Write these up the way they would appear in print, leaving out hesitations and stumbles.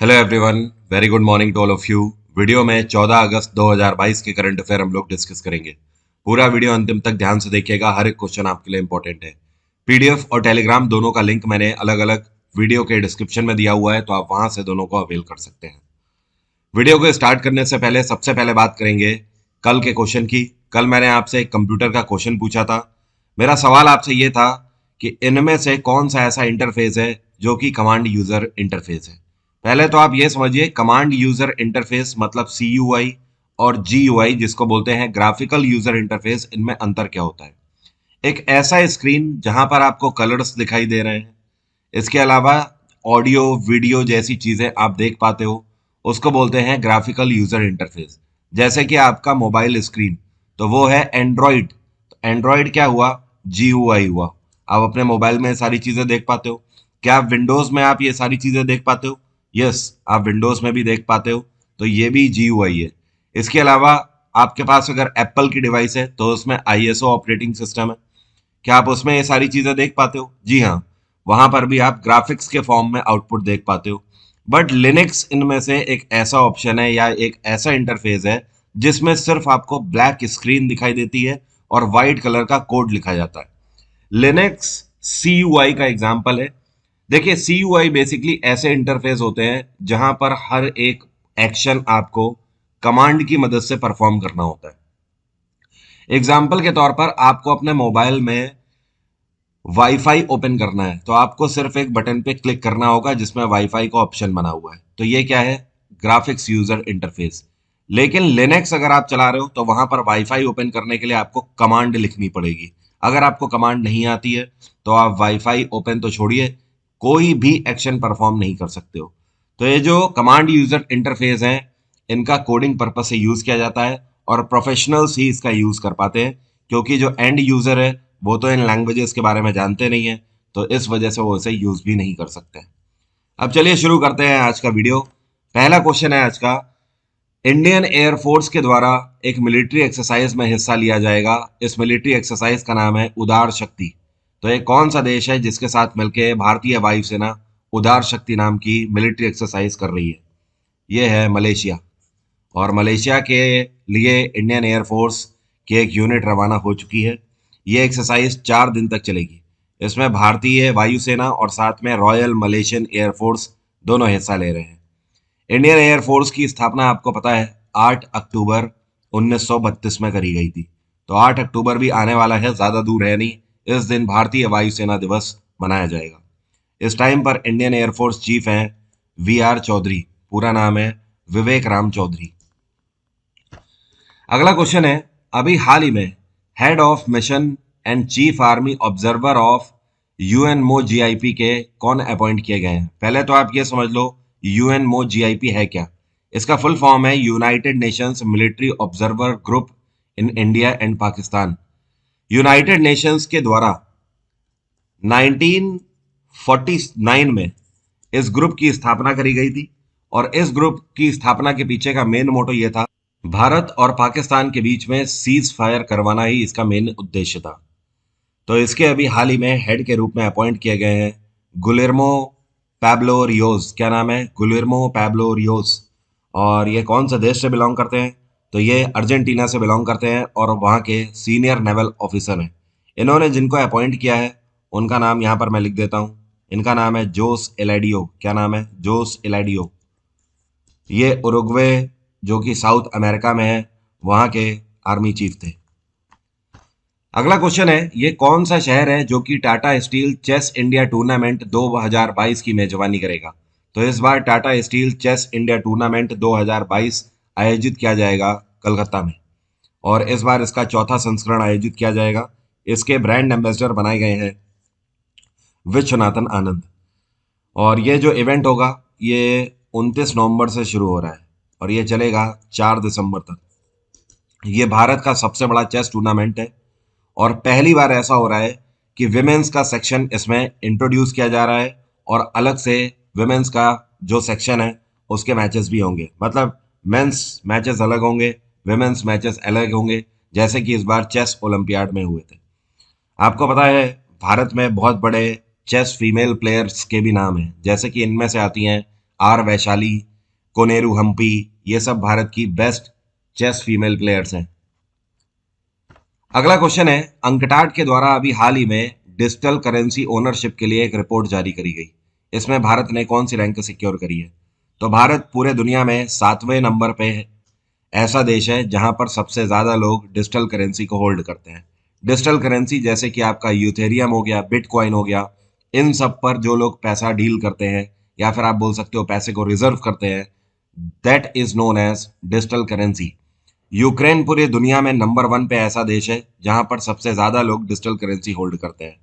Hello everyone, very good morning to all of you. Video में 14 अगस्त 2022 के current affair हम लोग डिस्कस करेंगे। पूरा वीडियो अंतिम तक ध्यान से देखिएगा, हर एक क्वेश्चन आपके लिए इंपॉर्टेंट है। पीडीएफ और टेलीग्राम दोनों का लिंक मैंने अलग अलग वीडियो के डिस्क्रिप्शन में दिया हुआ है, तो आप वहां से दोनों को अवेल कर सकते हैं। वीडियो को स्टार्ट करने से पहले सबसे पहले बात करेंगे कल के क्वेश्चन की। कल मैंने आपसे एक कंप्यूटर का क्वेश्चन पूछा था। मेरा सवाल आपसे ये था कि इनमें से कौन सा ऐसा इंटरफेस है जो कि कमांड यूजर इंटरफेस है। पहले तो आप ये समझिए, कमांड यूजर इंटरफेस मतलब CUI और GUI जिसको बोलते हैं ग्राफिकल यूजर इंटरफेस, इनमें अंतर क्या होता है। एक ऐसा स्क्रीन जहां पर आपको कलर्स दिखाई दे रहे हैं, इसके अलावा ऑडियो वीडियो जैसी चीजें आप देख पाते हो, उसको बोलते हैं ग्राफिकल यूजर इंटरफेस। जैसे कि आपका मोबाइल स्क्रीन, तो वो है एंड्रॉइड। एंड्रॉइड क्या हुआ? GUI हुआ। आप अपने मोबाइल में सारी चीजें देख पाते हो। क्या आप विंडोज में आप ये सारी चीजें देख पाते हो? यस, आप विंडोज में भी देख पाते हो, तो ये भी GUI है। इसके अलावा आपके पास अगर एप्पल की डिवाइस है तो उसमें ISO ऑपरेटिंग सिस्टम है। क्या आप उसमें ये सारी चीजें देख पाते हो? जी हाँ, वहां पर भी आप ग्राफिक्स के फॉर्म में आउटपुट देख पाते हो। बट लिनक्स इनमें से एक ऐसा ऑप्शन है या एक ऐसा इंटरफेस है जिसमें सिर्फ आपको ब्लैक स्क्रीन दिखाई देती है और व्हाइट कलर का कोड लिखा जाता है। लिनक्स CUI का एग्जाम्पल है। देखिए, CUI बेसिकली ऐसे इंटरफेस होते हैं जहां पर हर एक एक्शन आपको कमांड की मदद से परफॉर्म करना होता है। एग्जाम्पल के तौर पर आपको अपने मोबाइल में वाईफाई ओपन करना है, तो आपको सिर्फ एक बटन पे क्लिक करना होगा जिसमें वाईफाई का ऑप्शन बना हुआ है, तो ये क्या है? Graphics user interface. लेकिन लिनक्स अगर आप चला रहे हो तो वहां पर वाईफाई ओपन करने के लिए आपको कमांड लिखनी पड़ेगी। अगर आपको कमांड नहीं आती है तो आप वाईफाई ओपन तो छोड़िए, कोई भी एक्शन परफॉर्म नहीं कर सकते हो। तो ये जो कमांड यूजर इंटरफेस हैं, इनका कोडिंग पर्पज से यूज किया जाता है और प्रोफेशनल्स ही इसका यूज कर पाते हैं, क्योंकि जो एंड यूजर है वो तो इन लैंग्वेजेस के बारे में जानते नहीं है, तो इस वजह से वो इसे यूज भी नहीं कर सकते। अब चलिए शुरू करते हैं आज का वीडियो। पहला क्वेश्चन है आज का, इंडियन एयरफोर्स के द्वारा एक मिलिट्री एक्सरसाइज में हिस्सा लिया जाएगा। इस मिलिट्री एक्सरसाइज का नाम है उदार शक्ति। तो ये कौन सा देश है जिसके साथ मिलकर भारतीय वायुसेना उदार शक्ति नाम की मिलिट्री एक्सरसाइज कर रही है? ये है मलेशिया। और मलेशिया के लिए इंडियन एयरफोर्स की एक यूनिट रवाना हो चुकी है। ये एक्सरसाइज 4 दिन तक चलेगी। इसमें भारतीय वायुसेना और साथ में रॉयल मलेशियन एयरफोर्स दोनों हिस्सा ले रहे हैं। इंडियन एयरफोर्स की स्थापना आपको पता है 8 अक्टूबर 1932 में करी गई थी। तो 8 अक्टूबर भी आने वाला है, ज्यादा दूर है नहीं। इस दिन भारतीय वायुसेना दिवस मनाया जाएगा। इस टाइम पर इंडियन एयरफोर्स चीफ हैं VR चौधरी। पूरा नाम है विवेक राम चौधरी। अगला क्वेश्चन है, अभी हाल ही में head of mission and chief army observer of UNMO GIP के कौन अपॉइंट किए गए हैं? पहले तो आप ये समझ लो, UNMO GIP है क्या। इसका फुल फॉर्म है United Nations military observer group in India and Pakistan. United Nations के द्वारा 1949 में इस ग्रुप की स्थापना करी गई थी, और इस ग्रुप की स्थापना के पीछे का मेन मोटो ये था, भारत और पाकिस्तान के बीच में सीज फायर करवाना ही इसका मेन उद्देश्य था। तो इसके अभी हाल ही में हेड के रूप में अपॉइंट किए गए हैं गुलेर्मो पैब्लो रियोज। क्या नाम है? गुलेर्मो पैब्लो रियोज। और ये कौन सा देश से बिलोंग करते हैं? तो ये अर्जेंटीना से बिलोंग करते हैं और वहाँ के सीनियर नेवल ऑफिसर हैं। इन्होंने जिनको अपॉइंट किया है उनका नाम यहाँ पर मैं लिख देता हूँ। इनका नाम है जोस एलाडियो। क्या नाम है? जोस एलाडियो। ये उरुग्वे, जो कि साउथ अमेरिका में है, वहां के आर्मी चीफ थे। अगला क्वेश्चन है, ये कौन सा शहर है जो कि Tata steel chess India tournament 2022 की मेजबानी करेगा? तो इस बार Tata steel chess India tournament 2022 आयोजित किया जाएगा कलकत्ता में, और इस बार इसका चौथा संस्करण आयोजित किया जाएगा। इसके ब्रांड एम्बेसडर बनाए गए हैं विश्वनाथन आनंद। और ये जो इवेंट होगा ये 29 नवंबर से शुरू हो रहा है और ये चलेगा 4 दिसंबर तक। ये भारत का सबसे बड़ा चेस टूर्नामेंट है और पहली बार ऐसा हो रहा है कि विमेंस का सेक्शन इसमें इंट्रोड्यूस किया जा रहा है, और अलग से विमेंस का जो सेक्शन है उसके मैचेस भी होंगे। मतलब मेंस मैचेस अलग होंगे, विमेंस मैचेस अलग होंगे, जैसे कि इस बार चेस ओलंपियाड में हुए थे। आपको पता है भारत में बहुत बड़े चेस फीमेल प्लेयर्स के भी नाम हैं, जैसे कि इनमें से आती हैं आर वैशाली, कोनेरू हम्पी, ये सब भारत की बेस्ट चेस फीमेल प्लेयर्स हैं। अगला क्वेश्चन है, अंकटाड के द्वारा अभी हाल ही में डिजिटल करेंसी ओनरशिप के लिए एक रिपोर्ट जारी करी गई। इसमें भारत ने कौन सी रैंक सिक्योर करी है? तो भारत पूरे दुनिया में 7वें नंबर पे है। ऐसा देश है जहां पर सबसे ज्यादा लोग डिजिटल करेंसी को होल्ड करते हैं। डिजिटल करेंसी जैसे कि आपका यूथेरियम हो गया, बिटकॉइन हो गया, इन सब पर जो लोग पैसा डील करते हैं या फिर आप बोल सकते हो पैसे को रिजर्व करते हैं, that is known as digital currency. Ukraine पूरी दुनिया में नंबर 1 पे ऐसा देश है जहां पर सबसे ज्यादा लोग डिजिटल करेंसी होल्ड करते हैं।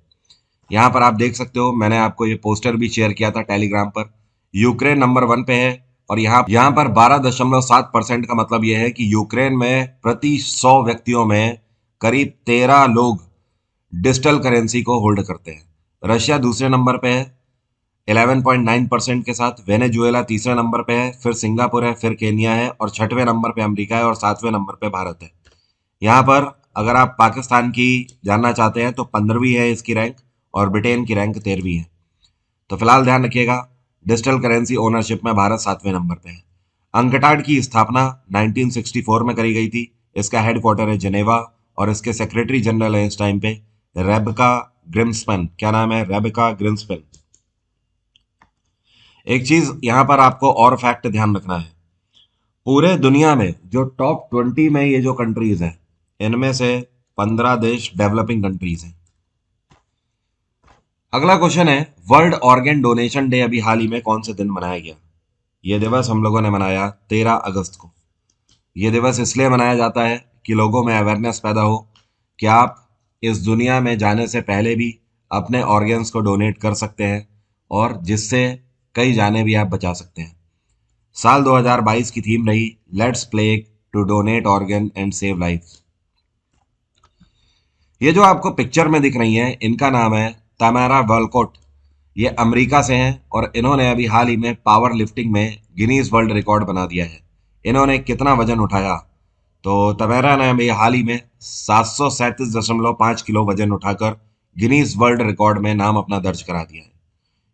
यहाँ पर आप देख सकते हो, मैंने आपको ये पोस्टर भी शेयर किया था टेलीग्राम पर। यूक्रेन नंबर 1 पे है और यहाँ पर 12.7% का मतलब यह है कि यूक्रेन में प्रति 100 व्यक्तियों में करीब 13 लोग डिजिटल करेंसी को होल्ड करते हैं। रशिया दूसरे नंबर पे है 11.9% के साथ। वेनेजुएला तीसरे नंबर पे है, फिर सिंगापुर है, फिर केन्या है और छठवें नंबर पे अमेरिका है और 7वें नंबर पे भारत है। यहाँ पर अगर आप पाकिस्तान की जानना चाहते हैं तो 15वीं है इसकी रैंक और ब्रिटेन की रैंक 13वीं है। तो फिलहाल ध्यान रखिएगा, डिजिटल करेंसी ओनरशिप में भारत 7वें नंबर पे है। अंकटाड की स्थापना 1964 में करी गई थी। इसका हेडक्वार्टर है जेनेवा और इसके सेक्रेटरी जनरल है इस टाइम पे रेबका ग्रिम्सपन। क्या नाम है? रेबका ग्रिम्सपन। एक चीज यहां पर आपको और फैक्ट ध्यान रखना है, पूरे दुनिया में जो टॉप 20 में ये जो कंट्रीज हैं, इनमें से 15 देश डेवलपिंग कंट्रीज हैं। अगला क्वेश्चन है, वर्ल्ड ऑर्गन डोनेशन डे अभी हाल ही में कौन से दिन मनाया गया? ये दिवस हम लोगों ने मनाया 13 अगस्त को। ये दिवस इसलिए मनाया जाता है कि लोगों में अवेयरनेस पैदा हो कि आप इस दुनिया में जाने से पहले भी अपने ऑर्गन्स को डोनेट कर सकते हैं और जिससे कई जाने भी आप बचा सकते हैं। साल 2022 की थीम रही let's play to donate organ and save life. ये जो आपको पिक्चर में दिख रही हैं, इनका नाम है तमारा वॉलकोट। ये अमेरिका से हैं और इन्होंने अभी हाल ही में पावर लिफ्टिंग में गिनीज वर्ल्ड रिकॉर्ड बना दिया है। इन्होंने कितना वजन उठाया? तो तमेरा ने अभी हाल ही में 737.5 किलो वजन उठाकर गिनीज वर्ल्ड रिकॉर्ड में नाम अपना दर्ज करा दिया है।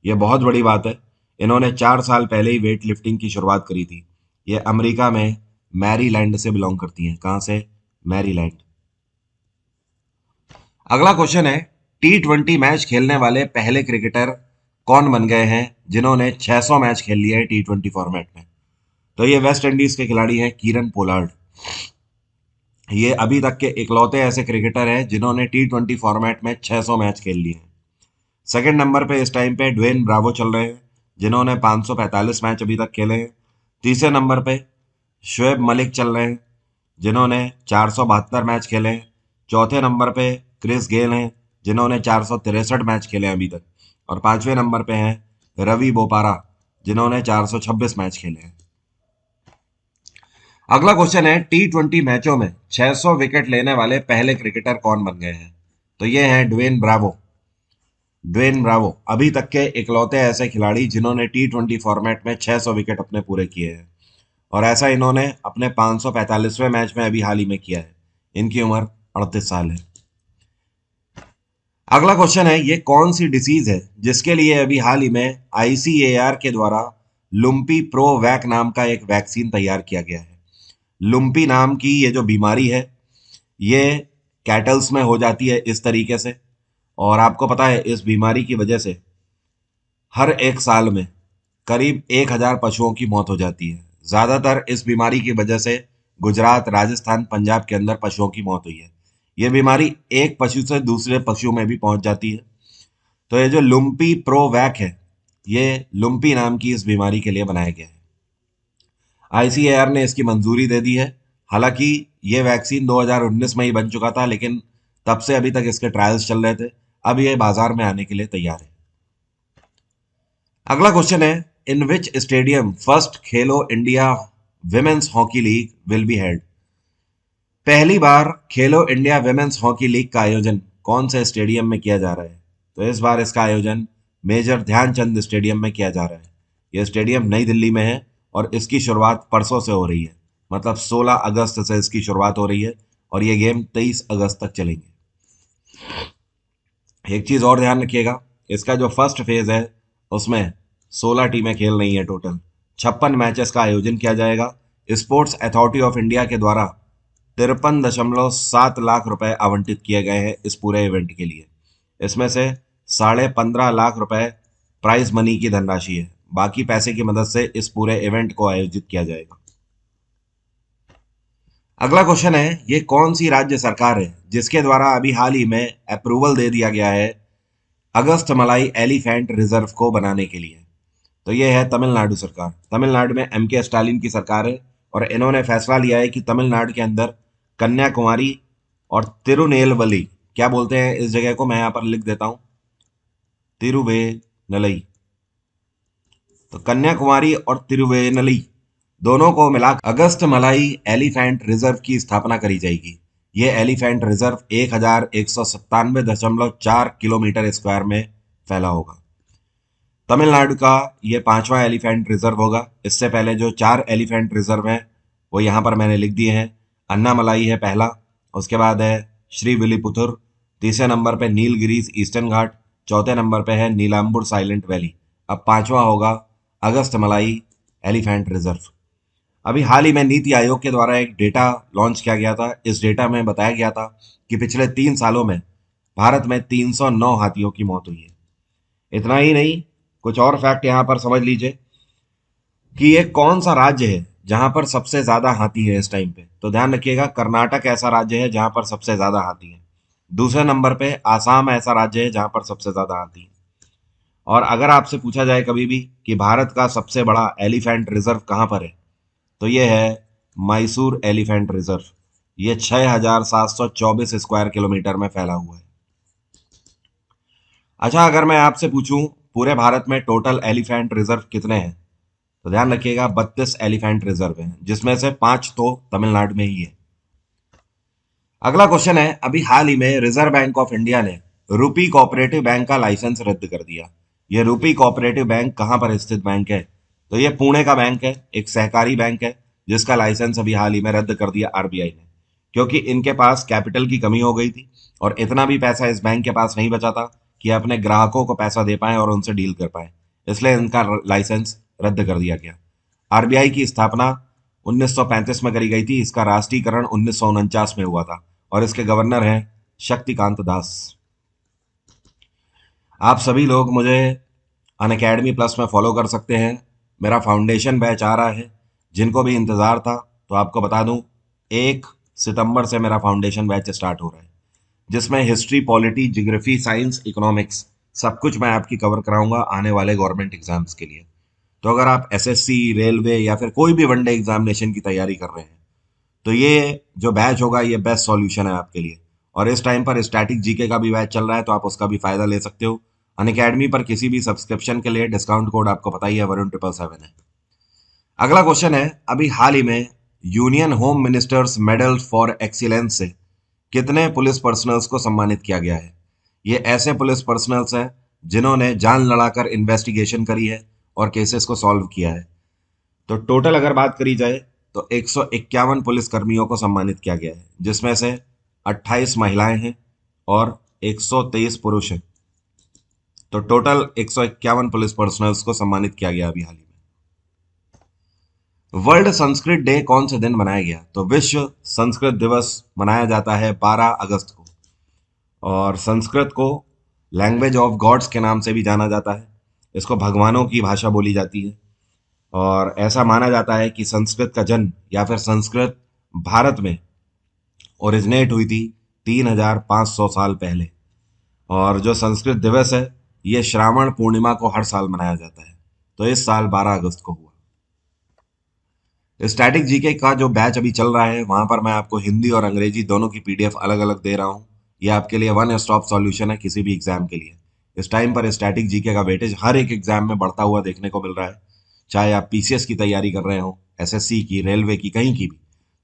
ये बहुत बड़ी बात है। इन्होंने 4 साल पहले ही वेट लिफ्टिंग की शुरुआत करी थी। ये अमेरिका में मैरीलैंड से बिलोंग करती हैं। कहाँ से? मैरीलैंड। अगला क्वेश्चन है, T20 मैच खेलने वाले पहले क्रिकेटर कौन बन गए हैं जिन्होंने 600 मैच खेल लिए हैं T20 फॉर्मेट में? तो ये वेस्ट इंडीज के खिलाड़ी हैं कीरन पोलार्ड। ये अभी तक के इकलौते ऐसे क्रिकेटर हैं जिन्होंने T20 फॉर्मेट में 600 मैच खेल लिए हैं। सेकंड नंबर पे इस टाइम पे ड्वेन ब्रावो चल रहे हैं जिन्होंने 545 मैच अभी तक खेले हैं। तीसरे नंबर पे शोएब मलिक चल रहे हैं जिन्होंने 472 मैच खेले हैं। चौथे नंबर पे क्रिस गेल हैं जिन्होंने 463 मैच खेले हैं अभी तक। और 5वें नंबर पे हैं रवि बोपारा जिन्होंने 426 मैच खेले हैं। अगला क्वेश्चन है, T20 मैचों में 600 विकेट लेने वाले पहले क्रिकेटर कौन बन गए हैं? तो ये हैं ड्वेन ब्रावो। ड्वेन ब्रावो अभी तक के इकलौते ऐसे खिलाड़ी जिन्होंने T20 फॉर्मेट में 600 विकेट अपने पूरे किए हैं और ऐसा इन्होंने अपने 545वें मैच में अभी हाल ही में किया है। इनकी उम्र 38 साल है। अगला क्वेश्चन है, ये कौन सी डिसीज है जिसके लिए अभी हाल ही में ICAR के द्वारा लुम्पी प्रो वैक नाम का एक वैक्सीन तैयार किया गया है? लुम्पी नाम की ये जो बीमारी है, ये कैटल्स में हो जाती है इस तरीके से। और आपको पता है इस बीमारी की वजह से हर एक साल में करीब 1000 पशुओं की मौत हो जाती है। ज्यादातर इस बीमारी की वजह से गुजरात, राजस्थान, पंजाब के अंदर पशुओं की मौत हुई है। ये बीमारी एक पशु से दूसरे पशु में भी पहुंच जाती है। तो ये जो लुम्पी प्रो वैक है, ये लुम्पी नाम की इस बीमारी के लिए बनाया गया है। ICAR ने इसकी मंजूरी दे दी है। हालांकि ये वैक्सीन 2019 में ही बन चुका था, लेकिन तब से अभी तक इसके ट्रायल्स चल रहे थे। अब ये बाजार में आने के लिए तैयार है। अगला क्वेश्चन है, इन विच stadium first Khelo India women's hockey league will be held? पहली बार खेलो इंडिया विमेन्स हॉकी लीग का आयोजन कौन से स्टेडियम में किया जा रहा है? तो इस बार इसका आयोजन मेजर ध्यानचंद स्टेडियम में किया जा रहा है। यह स्टेडियम नई दिल्ली में है और इसकी शुरुआत परसों से हो रही है। मतलब 16 अगस्त से इसकी शुरुआत हो रही है और ये गेम 23 अगस्त तक चलेंगे। एक चीज और ध्यान रखिएगा, इसका जो फर्स्ट फेज है उसमें 16 टीमें खेल रही हैं टोटल 56 मैचेस का आयोजन किया जाएगा। स्पोर्ट्स अथॉरिटी ऑफ इंडिया के द्वारा 53.7 लाख रुपए आवंटित किए गए हैं इस पूरे इवेंट के लिए। इसमें से 15.5 लाख रुपए प्राइज मनी की धनराशि है। बाकी पैसे की मदद से इस पूरे इवेंट को आयोजित किया जाएगा। अगला क्वेश्चन है, ये कौन सी राज्य सरकार है जिसके द्वारा अभी हाल ही में अप्रूवल दे दिया गया है अगस्त मलाई एलिफेंट रिजर्व को बनाने के लिए? तो ये है तमिलनाडु सरकार। तमिलनाडु में एम के स्टालिन की सरकार है और इन्होंने फैसला लिया है कि तमिलनाडु के अंदर कन्याकुमारी और तिरुनेलवली, क्या बोलते हैं इस जगह को, मैं यहाँ पर लिख देता हूँ, तिरुवेनलई। तो कन्याकुमारी और तिरुवेनलई दोनों को मिलाकर अगस्त मलाई एलिफेंट रिजर्व की स्थापना करी जाएगी। ये एलिफेंट रिजर्व 1197.4 किलोमीटर स्क्वायर में फैला होगा। तमिलनाडु का ये 5वां एलिफेंट रिजर्व होगा। इससे पहले जो 4 एलिफेंट रिजर्व हैं वो यहाँ पर मैंने लिख दिए हैं। अन्नामलाई है पहला, उसके बाद है श्री विलीपुथुर, तीसरे नंबर पे नीलगिरीज ईस्टर्न घाट, चौथे नंबर पे है नीलाम्बुर साइलेंट वैली। अब 5वां होगा अगस्त मलाई एलिफेंट रिजर्व। अभी हाल ही में नीति आयोग के द्वारा एक डेटा लॉन्च किया गया था। इस डेटा में बताया गया था कि पिछले 3 सालों में भारत में 309 हाथियों की मौत हुई है। इतना ही नहीं, कुछ और फैक्ट यहाँ पर समझ लीजिए कि ये कौन सा राज्य है जहां पर सबसे ज्यादा हाथी है इस टाइम पे। तो ध्यान रखिएगा, कर्नाटक ऐसा राज्य है जहां पर सबसे ज्यादा हाथी है। दूसरे नंबर पे आसाम ऐसा राज्य है जहां पर सबसे ज्यादा हाथी है। और अगर आपसे पूछा जाए कभी भी कि भारत का सबसे बड़ा एलिफेंट रिजर्व कहाँ पर है, तो ये है मैसूर एलिफेंट रिजर्व। ये 6,724 स्क्वायर किलोमीटर में फैला हुआ है। अच्छा, अगर मैं आपसे पूछूं पूरे भारत में टोटल एलिफेंट रिजर्व कितने हैं, तो ध्यान रखिएगा 32 एलिफेंट रिजर्व हैं, जिसमें से 5 तो तमिलनाडु में ही है। अगला क्वेश्चन है, अभी हाल ही में रिजर्व बैंक ऑफ इंडिया ने रूपी कोऑपरेटिव बैंक का लाइसेंस रद्द कर दिया। ये रूपी कोऑपरेटिव बैंक कहाँ पर स्थित बैंक है? तो ये पुणे का बैंक है, एक सहकारी बैंक है जिसका लाइसेंस अभी हाल ही में रद्द कर दिया आरबीआई ने, क्योंकि इनके पास कैपिटल की कमी हो गई थी और इतना भी पैसा इस बैंक के पास नहीं बचा था कि अपने ग्राहकों को पैसा दे पाए और उनसे डील कर पाए। इसलिए इनका लाइसेंस रद्द कर दिया गया। आरबीआई की स्थापना 1935 में करी गई थी। इसका राष्ट्रीयकरण 1949 में हुआ था और इसके गवर्नर हैं शक्तिकांत दास। आप सभी लोग मुझे अनअकैडमी प्लस में फॉलो कर सकते हैं। मेरा फाउंडेशन बैच आ रहा है, जिनको भी इंतज़ार था तो आपको बता दूं 1 सितंबर से मेरा फाउंडेशन बैच स्टार्ट हो रहा है, जिसमें history, polity, geography, science, economics सब कुछ मैं आपकी कवर कराऊंगा आने वाले गवर्नमेंट एग्जाम्स के लिए। तो अगर आप एसएससी, रेलवे या फिर कोई भी वनडे एग्जामिनेशन की तैयारी कर रहे हैं तो ये जो बैच होगा ये बेस्ट सॉल्यूशन है आपके लिए। और इस टाइम पर स्टैटिक जीके का भी बैच चल रहा है तो आप उसका भी फायदा ले सकते हो। अनअकैडमी पर किसी भी सब्सक्रिप्शन के लिए डिस्काउंट कोड आपको पता ही है, वरुण777 है। अगला क्वेश्चन है, अभी हाल ही में union home ministers medal for excellence से कितने पुलिस पर्सनल्स को सम्मानित किया गया है? ये ऐसे पुलिस पर्सनल्स हैं जिन्होंने जान लड़ाकर इन्वेस्टिगेशन करी है और केसेस को सॉल्व किया है। तो टोटल अगर बात करी जाए तो 151 पुलिस कर्मियों को सम्मानित किया गया है, जिसमें से 28 महिलाएं हैं और 123 पुरुष हैं। तो टोटल 151 पुलिस पर्सनल्स को सम्मानित किया गया अभी हाल ही में। वर्ल्ड संस्कृत डे कौन से दिन मनाया गया? तो विश्व संस्कृत दिवस मनाया जाता है 12 अगस्त को। और संस्कृत को लैंग्वेज ऑफ गॉड्स के नाम से भी जाना जाता है। इसको भगवानों की भाषा बोली जाती है और ऐसा माना जाता है कि संस्कृत का जन्म या फिर संस्कृत भारत में ओरिजिनेट हुई थी 3500 साल पहले। और जो संस्कृत दिवस है ये श्रावण पूर्णिमा को हर साल मनाया जाता है। तो इस साल 12 अगस्त को हुआ। स्टैटिक जीके का जो बैच अभी चल रहा है वहां पर मैं आपको हिंदी और अंग्रेजी दोनों की पीडीएफ अलग अलग दे रहा हूँ। ये आपके लिए वन स्टॉप सॉल्यूशन है किसी भी एग्जाम के लिए। इस टाइम पर स्टैटिक जीके का वेटेज हर एक एग्जाम में बढ़ता हुआ देखने को मिल रहा है, चाहे आप पीसीएस की तैयारी कर रहे हो, एसएससी की, रेलवे की, कहीं की भी।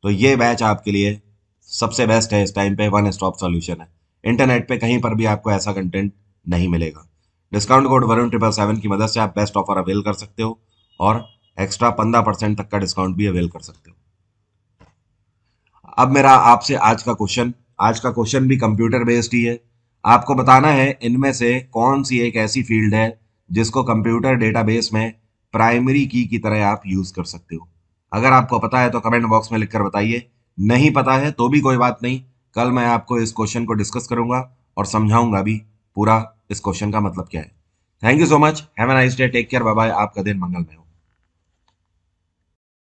तो ये बैच आपके लिए सबसे बेस्ट है। इस टाइम पे वन स्टॉप सॉल्यूशन है। इंटरनेट पे कहीं पर भी आपको ऐसा कंटेंट नहीं मिलेगा। डिस्काउंट कोड वरुण777 की मदद से आप बेस्ट ऑफर अवेल कर सकते हो और एक्स्ट्रा 15% तक का डिस्काउंट भी अवेल कर सकते हो। अब मेरा आपसे आज का क्वेश्चन भी कंप्यूटर बेस्ड ही है। आपको बताना है इनमें से कौन सी एक ऐसी फील्ड है जिसको कंप्यूटर डेटाबेस में प्राइमरी की तरह आप यूज कर सकते हो। अगर आपको पता है तो कमेंट बॉक्स में लिखकर बताइए, नहीं पता है तो भी कोई बात नहीं, कल मैं आपको इस क्वेश्चन को डिस्कस करूंगा और समझाऊंगा भी पूरा इस क्वेश्चन का मतलब क्या है। Thank you so much, have a nice day, take care, bye bye, आपका दिन मंगलमय हो।